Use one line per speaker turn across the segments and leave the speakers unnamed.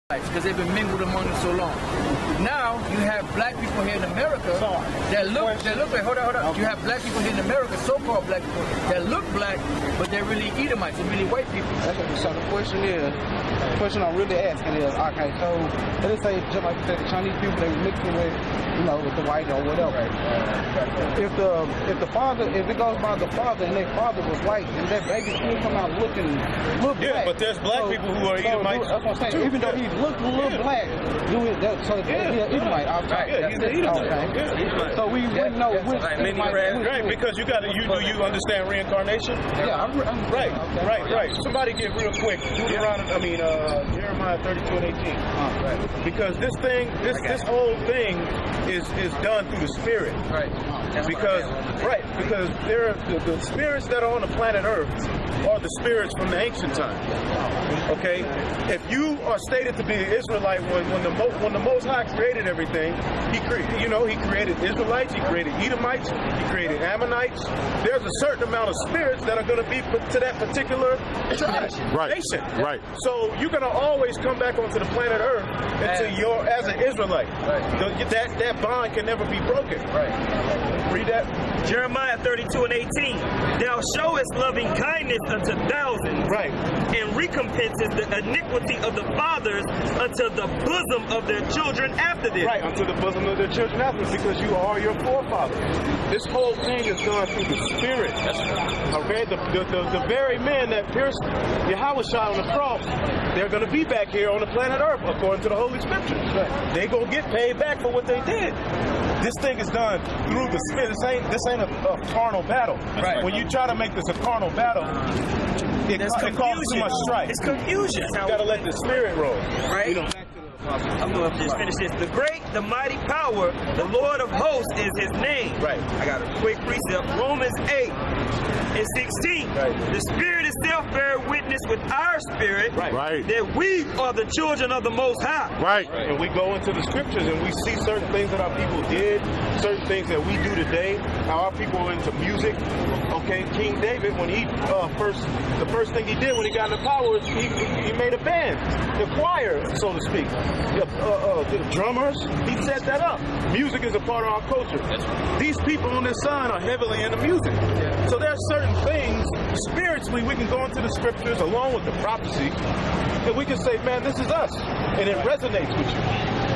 because they've been mingled among us so long. Now you have black people here in America that look like, hold on. You have black people here in America, so-called black people, that look black, but they're really Edomites, they're really white people.
So the question I'm really asking is, okay, so let's say, just like you said, the Chinese people, they mixing with, with the white or whatever. If the father, if it goes by the father and their father was white, and that baby still come out look black.
Yeah, but there's black people who are Edomites. That's what I'm saying.
Even though he looked a little black, Edomite. Okay. So we wouldn't know which
right, because you understand reincarnation?
Yeah, I'm
right. Somebody get real quick. Jeremiah 32:18. Because this whole thing is done through the Spirit.
Right.
Because there are the spirits that are on the planet Earth are the spirits from the ancient time. Okay? If you are stated to be an Israelite when the Most High created everything, he created Israelites, he created Edomites, he created Ammonites. There's a certain amount of spirits that are going to be put to that particular nation.
Right.
So you're going to always come back onto the planet Earth until you're as an Israelite. That bond can never be broken.
Right.
Read that.
Jeremiah 32:18. Thou showest loving kindness unto thousands, and recompenses the iniquity of the fathers unto the bosom of their children after them.
Right, unto the bosom of their children after them, because you are your forefathers. This whole thing is done through the Spirit. Okay, the very men that pierced Yahweh on the cross, they're going to be back here on the planet Earth, according to the Holy Scriptures. They're going to get paid back for what they did. This thing is done through the Spirit. This ain't a carnal battle.
Right.
When you try to make this a carnal battle, it causes too much strife.
It's confusion.
You got to let the Spirit roll.
Right? I'm going to just finish this. The great, the mighty power, the Lord of hosts is his name.
Right.
I got a quick precept. Romans 8:16.
Right.
The Spirit itself bear witness with our spirit that we are the children of the Most High.
Right.
And we go into the Scriptures and we see certain things that our people did, certain things that we do today, how our people are into music. Okay, King David, when the first thing he did when he got into power was he made a band, the choir, so to speak. The drummers, he set that up. Music is a part of our culture. These people on this side are heavily into music. So there are certain things, spiritually, we can go into the Scriptures along with the prophecy, and we can say, man, this is us. And it resonates with you.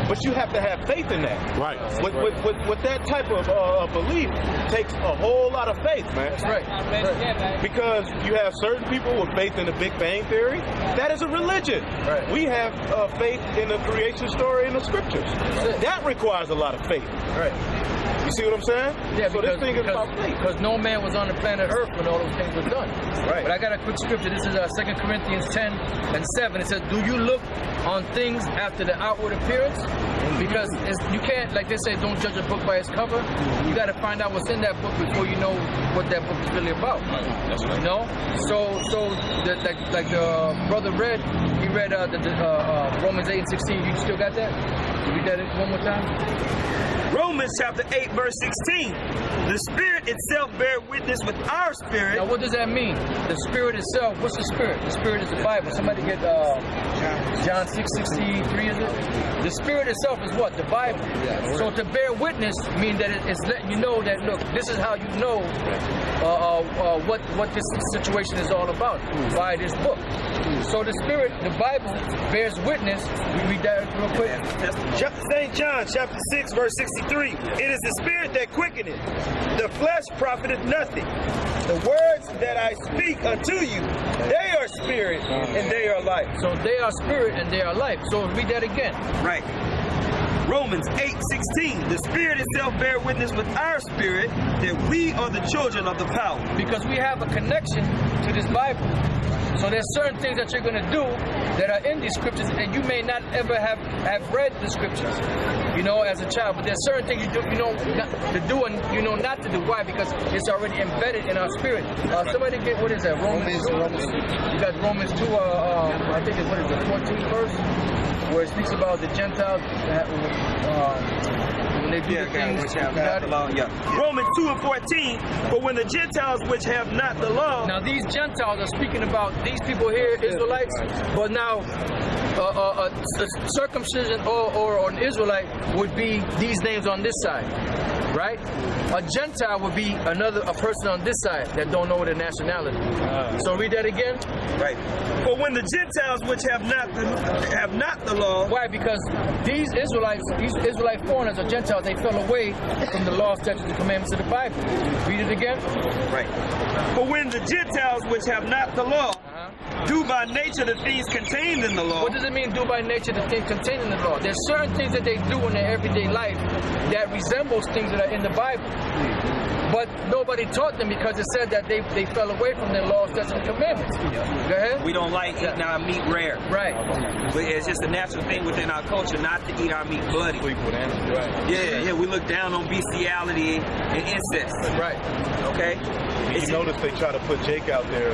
But you have to have faith in that.
Right.
With that type of belief takes a whole lot of faith, man.
That's right.
Because you have certain people with faith in the Big Bang Theory. That is a religion.
Right.
We have faith in the creation story in the Scriptures. That requires a lot of faith.
Right.
You see what I'm saying?
Yeah,
so this thing is about faith.
Because no man was on the planet Earth when all those things were done.
Right.
But I got a quick scripture. This is 2 Corinthians 10:7. It says, do you look on things after the outward appearance? Because you can't, like they say, don't judge a book by its cover. You got to find out what's in that book before you know what that book is really about.
That's right.
You know? So like the brother read, he read Romans 8:16. You still got that? Can you read that one more time?
Romans chapter 8, verse 16. The Spirit itself bear witness with our spirit.
Now, what does that mean? The Spirit itself, what's the Spirit? The Spirit is the Bible. Somebody get John 6:63, is it? The Spirit itself is what? The Bible. Yeah, so to bear witness means that it's letting you know that, look, this is how you know what this situation is all about by this book. So the Spirit, the Bible, bears witness. We read that real quick.
St. John chapter 6, verse 63. It is the Spirit that quickeneth. The flesh profiteth nothing. The words that I speak unto you, they are spirit and they are life.
So they are spirit and they are life. So read that again.
Right. Romans 8:16. The Spirit itself bear witness with our spirit that we are the children of the power. Because
we have a connection to this Bible. So there's certain things that you're going to do that are in these scriptures, and you may not ever have read the scriptures, as a child. But there's certain things you do, to do and not to do. Why? Because it's already embedded in our spirit. Somebody get, what is that? Romans 2. You got Romans 2. I think it's, what is it, 14th verse? where it speaks about the Gentiles when they do the things
which have not the law. Romans 2:14. For when the Gentiles which have not the law.
Now these Gentiles are speaking about these people here, Israelites, but now circumcision or an Israelite would be these names on this side, right? A Gentile would be a person on this side that don't know their nationality. So read that again.
Right. For when the Gentiles which have not the law.
Why? Because these Israelite foreigners or Gentiles, they fell away from the law, statutes, and commandments of the Bible. Read it again.
Right. For when the Gentiles which have not the law do by nature the things contained in the law.
What does it mean, do by nature the things contained in the law? There's certain things that they do in their everyday life that resembles things that are in the Bible. But nobody taught them because it said that they fell away from their laws, statutes, and commandments. Go ahead.
We don't like eating our meat rare.
Right.
It's just a natural thing within our culture not to eat our meat bloody.
Right.
Yeah, we look down on bestiality and incest.
Right.
Okay?
You notice they try to put Jake out there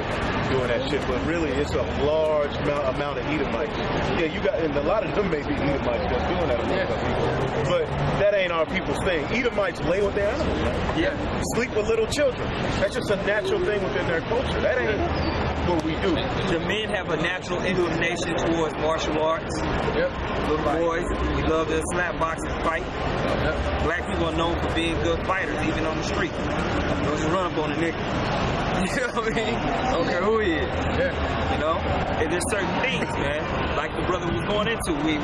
doing that shit, but really it's a large amount of Edomites. Yeah, you got, and a lot of them may be Edomites that's doing that amongst our people. But that ain't our people's thing. Edomites lay with their animals, man.
Yeah.
Sleep with little children. That's just a natural thing within their culture. That ain't what we do.
The men have a natural inclination towards martial arts.
Yep.
Little boys, we love to slap box and fight.
Yep.
Black people are known for being good fighters, even on the street. Don't you run up on a nigga. You know what I mean? I don't care who he is.
Yeah.
You know? And there's certain things, man, like the brother was going into, we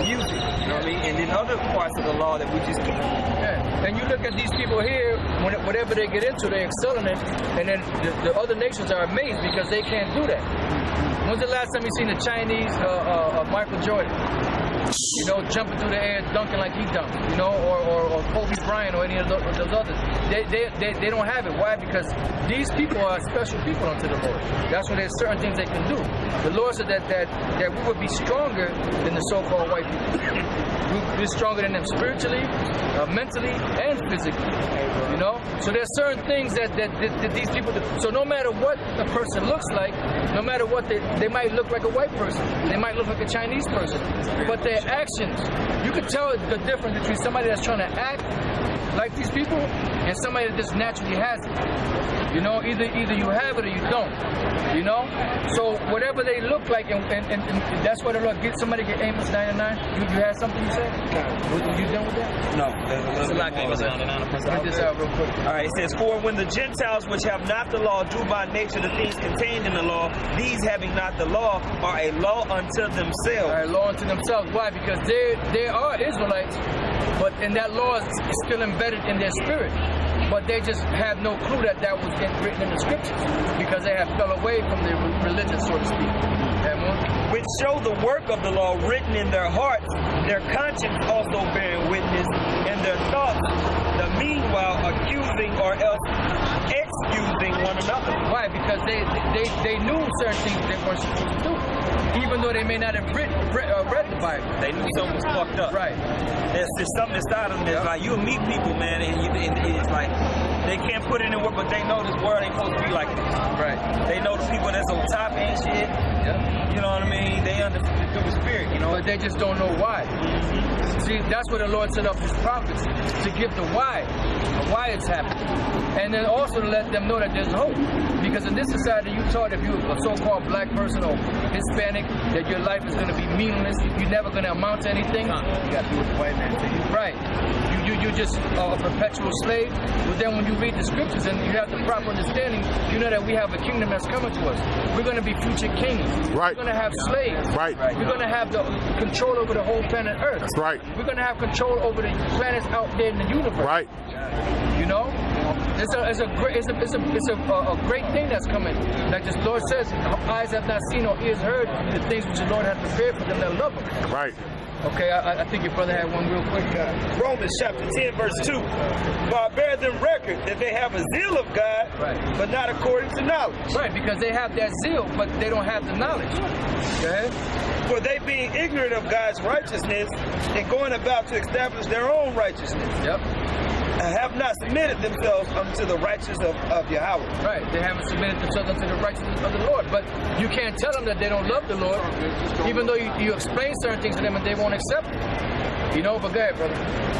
use it. You know what I mean? And then other parts of the law that we just keep.
Yeah. And you look at these people here, whatever they get into, they excel in it, and then the other nations are amazed because they can't do that. When's the last time you seen a Chinese Michael Jordan? You know, jumping through the air, dunking like he dunked, you know, or Kobe Bryant or any of those others. They don't have it. Why? Because these people are special people unto the Lord. That's why there's certain things they can do. The Lord said that we would be stronger than the so-called white people. We're stronger than them spiritually, mentally, and physically. You know? So there's certain things that these people do. So no matter what a person looks like, no matter what they might look like a white person, they might look like a Chinese person, but their actions, you could tell the difference between somebody that's trying to act like these people and somebody that just naturally has it. You know, either you have it or you don't. You know, so whatever they look like, and that's what the Lord get. Somebody get Amos 9:9. You had something you said? Were you done with that?
No.
There's a lot going on. Print this out real quick.
All right, it says, for when the Gentiles which have not the law do by nature the things contained in the law, these having not the law are a law unto themselves.
All right, law unto themselves. Why? Because they are Israelites, and that law is still embedded in their spirit. But they just have no clue that was written in the scriptures because they have fell away from their religion, so to speak.
Which show the work of the law written in their hearts, their conscience also bearing witness, and their thoughts, the meanwhile accusing or else excusing one another.
Why? Because they knew certain things they weren't supposed to do, even though they may not have read the Bible.
They knew something was fucked up.
Right.
There's something inside of them that's like, you'll meet people, man, and it's like, they can't put it in work, but they know this world ain't supposed to be like this.
Right.
They know the people that's on top and shit.
Yeah.
You know what I mean? They understand through the spirit, you know?
But they just don't know why. See, that's where the Lord set up his prophets, to give the why it's happening. And then also to let them know that there's hope. Because in this society, you taught if you're a so-called black person or Hispanic, that your life is going to be meaningless, you're never going to amount to anything.
You got to do what the white man says.
Right. You're just a perpetual slave. But then when you read the scriptures and you have the proper understanding, you know that we have a kingdom that's coming to us. We're going to be future kings.
Right.
We're going to have slaves.
Right.
We're going to have the control over the whole planet Earth.
That's right.
We're going to have control over the planets out there in the universe.
Right.
You know, it's a great thing that's coming. Like the Lord says, eyes have not seen or ears heard the things which the Lord has prepared for them that love Him.
Right.
Okay, I think your brother had one real quick.
Romans chapter 10, verse 2. For I bear them record that they have a zeal of God,
Right.
but not according to knowledge.
Right, because they have that zeal, but they don't have the knowledge. Go ahead.
For they being ignorant of God's righteousness and going about to establish their own righteousness.
Yep.
have not submitted themselves unto the righteousness of Yahweh.
Right, they haven't submitted themselves unto the righteousness of the Lord. But you can't tell them that they don't love the Lord, even though you explain certain things to them and they won't accept it. You know, but go ahead, brother.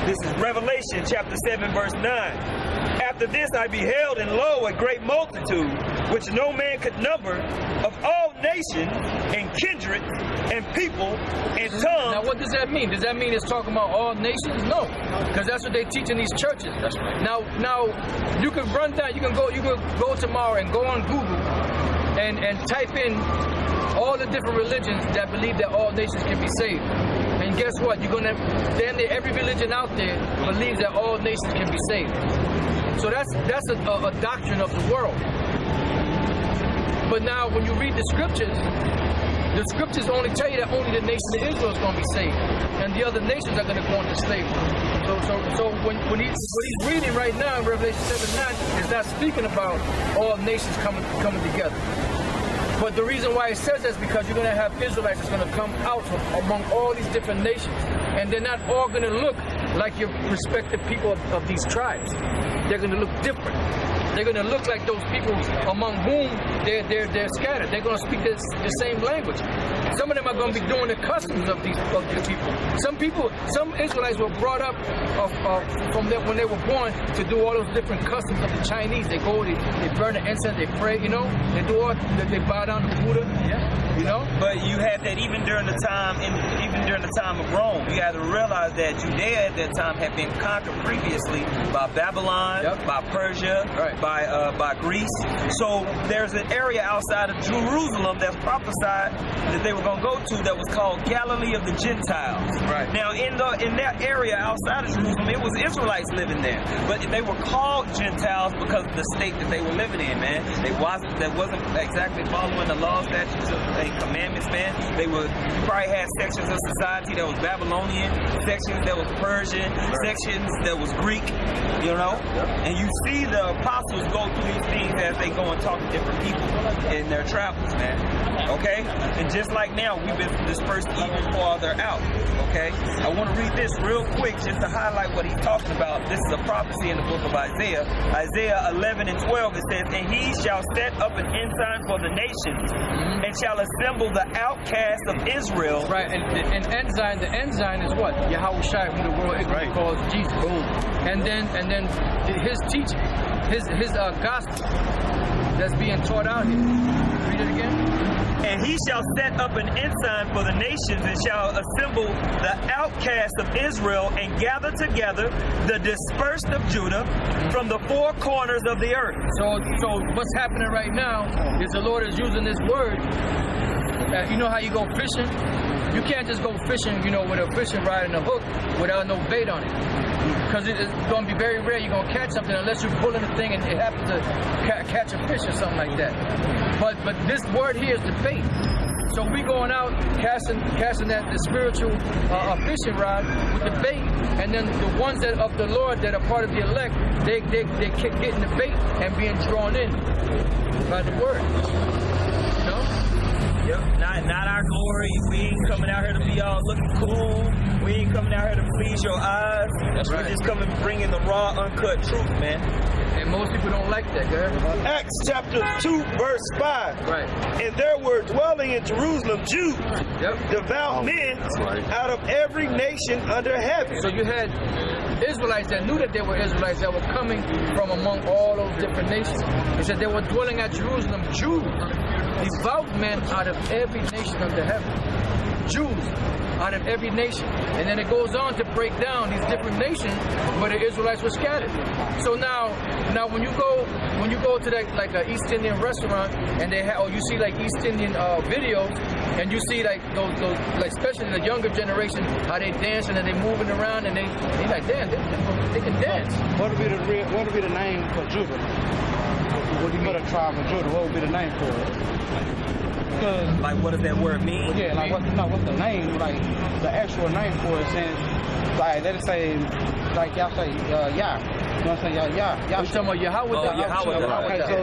This is Revelation chapter 7, verse 9. After this I beheld, and lo, a great multitude, which no man could number, of all nations and kindreds and people and tongues.
Now, what does that mean? Does that mean it's talking about all nations? No, because that's what they teach in these churches. That's right. Now, you can run down. You can go tomorrow and go on Google and type in all the different religions that believe that all nations can be saved. And guess what? You're gonna damn near every religion out there believes that all nations can be saved. So that's a doctrine of the world. But now, when you read the scriptures only tell you that only the nation of Israel is going to be saved, and the other nations are going to go into slavery. So when he's reading right now in Revelation 7:9, it's not speaking about all nations coming together. But the reason why it says that is because you're going to have Israelites that's going to come out from among all these different nations, and they're not all going to look like your respective people of these tribes. They're going to look different. They're going to look like those people among whom they're scattered. They're going to speak the same language. Some of them are going to be doing the customs of these people. Some Israelites were brought up from when they were born to do all those different customs of the Chinese. They go, they burn the incense, they pray, you know. They bow down to Buddha, yeah, you know.
But you had that even during the time of Rome. You had to realize that Judea at that time had been conquered previously by Babylon, by Persia, by Greece. So there's an area outside of Jerusalem that's prophesied that they were going to go to that was called Galilee of the Gentiles. Right. Now in that area outside of Jerusalem, it was Israelites living there, but they were called Gentiles because of the state that they were living in. Man, that wasn't exactly following the laws, statutes, and commandments. Man, you probably had sections of society that was Babylonian, sections that was Persian, sections that was Greek. You know, and you see the apostles go through these things as they go and talk to different people in their travels, man. Okay? And just like now, we've been dispersed even farther out. Okay? I want to read this real quick just to highlight what he's talking about. This is a prophecy in the book of Isaiah. Isaiah 11 and 12, it says, "And he shall set up an ensign for the nations, and shall assemble the outcasts of Israel."
Right, and ensign, the ensign is what? Yahweh Shai, who the world calls Jesus. Boom. And then his teaching, his gospel that's being taught out here. Read it again.
"And he shall set up an ensign for the nations, and shall assemble the outcasts of Israel, and gather together the dispersed of Judah from the four corners of the earth."
So what's happening right now is the Lord is using this word. You know how you go fishing? You can't just go fishing, you know, with a fishing rod and a hook without no bait on it. Because it's going to be very rare you're going to catch something unless you're pulling the thing and it happens to catch a fish or something like that. But this word here is the bait. So we going out casting the spiritual fishing rod with the bait, and then the ones that of the Lord that are part of the elect, they keep getting the bait and being drawn in by the word. You know?
Yep, not our glory. We ain't coming out here to be all looking cool. We ain't coming out here to please your eyes. We're just coming bringing the raw, uncut truth, man.
And most people don't like that, girl.
Acts chapter 2, verse 5.
Right.
"And there were dwelling in Jerusalem Jews, devout men out of every nation under heaven."
So you had Israelites that knew that they were Israelites that were coming from among all those different nations. He said they were dwelling at Jerusalem Jews, devout men out of every nation under heaven. Jews out of every nation. And then it goes on to break down these different nations where the Israelites were scattered. So now when you go to like an East Indian restaurant and they have, or you see like East Indian videos, and you see like those like especially the younger generation how they dancing and they moving around and they like damn they can dance.
What would be the name for Judah? What do you mean? For the tribe of Judah, what would be the name for it?
Like, what does that word mean?
Well, yeah, like what's the name? Like the actual name for it, since like let us say, like y'all say, Yah. You know what I'm saying? Y'all
You talking about Yahweh?
Oh, Yahweh.
Okay, so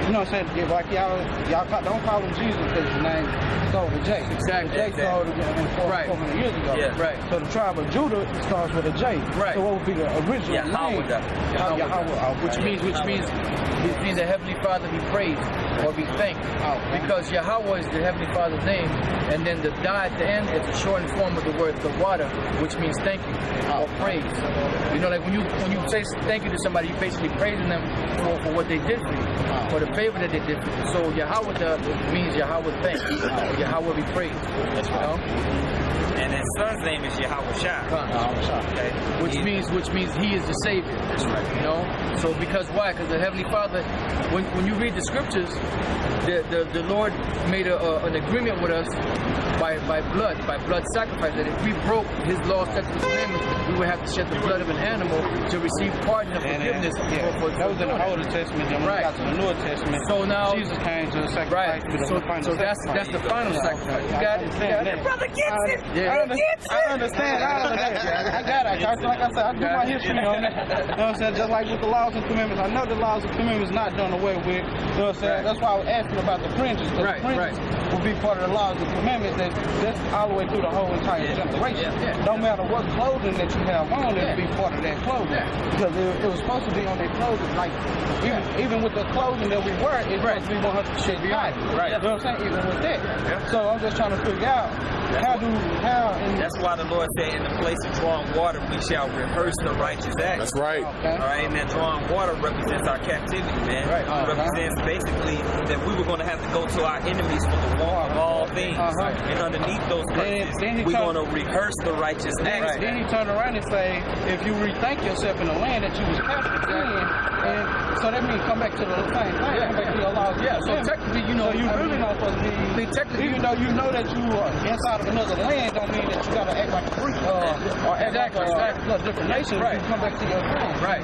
you know what I'm saying? Yeah, like y'all don't call him Jesus because his name started with J.
Exactly.
J started 400 years ago.
Yeah.
Right.
So the tribe of Judah starts with a J.
Right.
So what would be the original name? Yahweh.
Which means the Heavenly Father be praised or be thanked. Because Yahweh is the Heavenly Father's name, and then the da at the end is a shortened form of the word the water, which means thank you or praise. You know, like when you say thank you to somebody, you're basically praising them for what they did for you, for the favor that they did for you. So Yahweh means Yahweh thank, or Yahweh be praised.
That's right.
You know?
And his son's name is Yahweh Shai. Okay.
Which means he is the Savior.
That's right.
You know? So because why? Because the Heavenly Father, when you read the scriptures, the Lord made an agreement with us by blood sacrifice, that if we broke his law, statutes, and commandments, we would have to shed the blood of an animal to receive pardon and forgiveness.
That was in the Old Testament. Then when we got to the New Testament,
so now
Jesus came to the sacrifice.
So that's the final sacrifice. You got it.
Brother gets it.
I understand all of that. I got it. Like I said, I do my history on it. You know what I'm saying? Just like with the laws and commandments. I know the laws and commandments not done away with. You know what I'm saying? That's why I was asking about the fringes. The fringes will be part of the laws and commandments that's all the way through the whole entire generation. No matter what clothing that you have on, it'll be part of that clothing. Because it was supposed to be on their clothing. Like, even with the clothing that we wear, it's supposed to be 100% cotton.
Right.
You know what I'm saying? Even with that. So I'm just trying to figure out
that's why the Lord said, in the place of drawing water, we shall rehearse the righteous acts.
That's right.
Okay.
All right, and that drawing water represents our captivity, man.
Right.
It represents basically that we were going to have to go to our enemies for the war of all things. And underneath those places, we're going to rehearse the righteous acts.
Then he turned around and say, if you rethink yourself in the land that you was captive in, and so that means come back to the same thing, come back to your laws.
Yeah, so technically, you know,
so you really not supposed to be, even though you know that you are inside of another land, don't mean that you got to act like a freak or act like a different nation.
Right.
You come back to your land.
Right.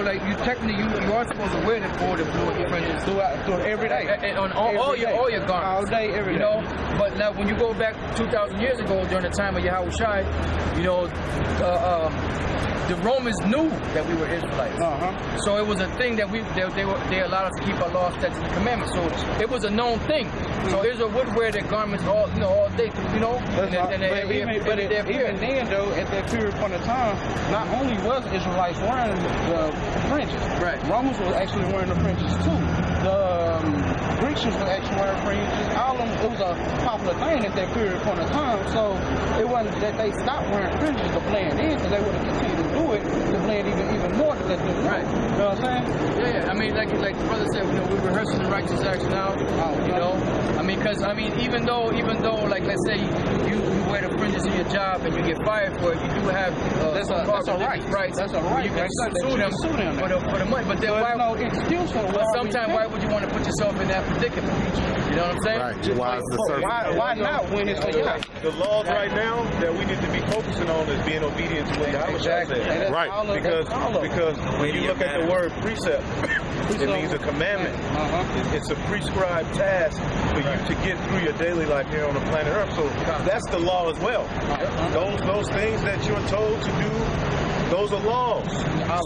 Like you technically you are supposed to wear the gold and blue fringes
through every day.
On all your garments.
All day, every day.
You know, but now when you go back 2,000 years ago during the time of Yahweh Shai, you know, the Romans knew that we were Israelites. So it was a thing that they allowed us to keep our laws, statutes, and commandments. So it was a known thing. So Israel would wear their garments all day, you know.
Even then, though, at that period point of time, not only was Israelites wearing the fringes, Romans was actually wearing the fringes too. The Grecians were actually wearing fringes. All of them, it was a popular thing at that period point of time. So it wasn't that they stopped wearing fringes to blend in, because they would have continued to do it to blend even more to let them know.
Right.
You know what I'm saying?
Yeah. I mean, like the brother said, you know, we're rehearsing the righteous acts now. You know, even though, like, let's say you wear the fringes in your job and you get fired for it, you do have
that's a right.
That's a right. You can sue them for the money. But then why?
No excuse for
but sometimes why would you want to put yourself in that predicament? You know what I'm saying?
Right.
Why not when it's for you?
The laws right now that we need to be focusing on is being obedient to what Yahweh said.
Right.
Because when you look at the word precept, it means a commandment. It's a prescribed task for you to get through your daily life here on the planet Earth. So that's the law as well. Those things that you're told to do, those are laws.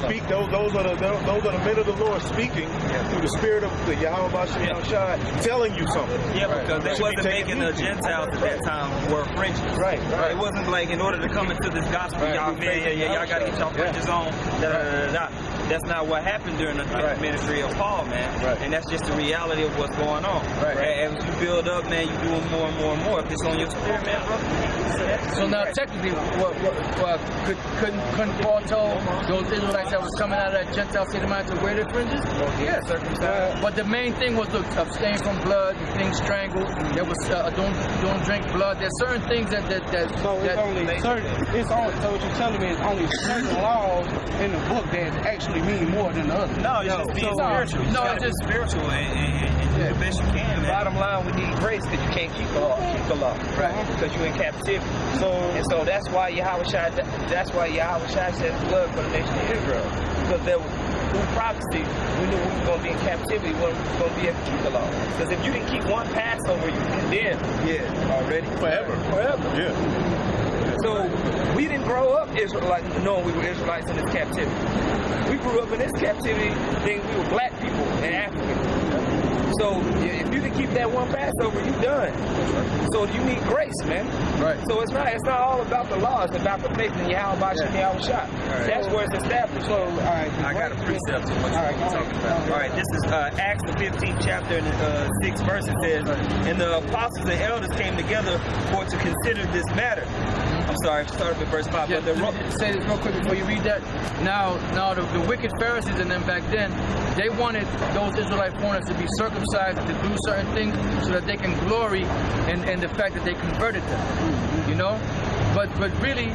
Speak those are the men of the Lord speaking through the spirit of the Yahweh Shai, telling you something.
Yeah, because they wasn't making the Gentiles at that time wear fringes. Right. It wasn't like in order to come into this gospel, y'all got to get y'all fringes on. That's not what happened during the ministry of Paul, man. And that's just the reality of what's going on. As you build up, man, you doing more and more and more. If it's on your spirit, man, bro.
So now, technically, couldn't Paul tell those Israelites that was coming out of that Gentile state of mind to wear their fringes? Yeah, circumcised. But the main thing was to abstain from blood, things strangled. There was don't drink blood. There's certain things that
so it's only certain. So what you're telling me is only certain laws in the book that actually mean more than the others.
No, it's just being spiritual. No, it's just spiritual and do the best you can. The bottom line, we need grace because you can't keep the law. Right. Because you're in captivity. So that's why Yahweh Shai said blood for the nation of Israel. Because there was through prophecy, we knew we were going to be in captivity when we were going to be able to keep the law. Because if you didn't keep one Passover, you condemned. Yeah. Already.
Forever.
Yeah. So we we didn't grow up Israelite knowing we were Israelites in this captivity. We grew up in this captivity thinking we were black people and African. So if you can keep that one Passover, you done. So you need grace, man.
Right.
So it's not all about the law. It's about the faith in Yahweh Shem Yahweh Shah. That's where it's established.
So, all right.
I got a precept to what you're talking about. All right, this is Acts the 15th chapter and the 6th verse. It says, and the apostles and elders came together for to consider this matter. I'm sorry, start with verse 5.
Yeah,
But
say this real quick before you read that. Now the wicked Pharisees and them back then, they wanted those Israelite foreigners to be circumcised, to do certain things, so that they can glory in the fact that they converted them. You know, but really.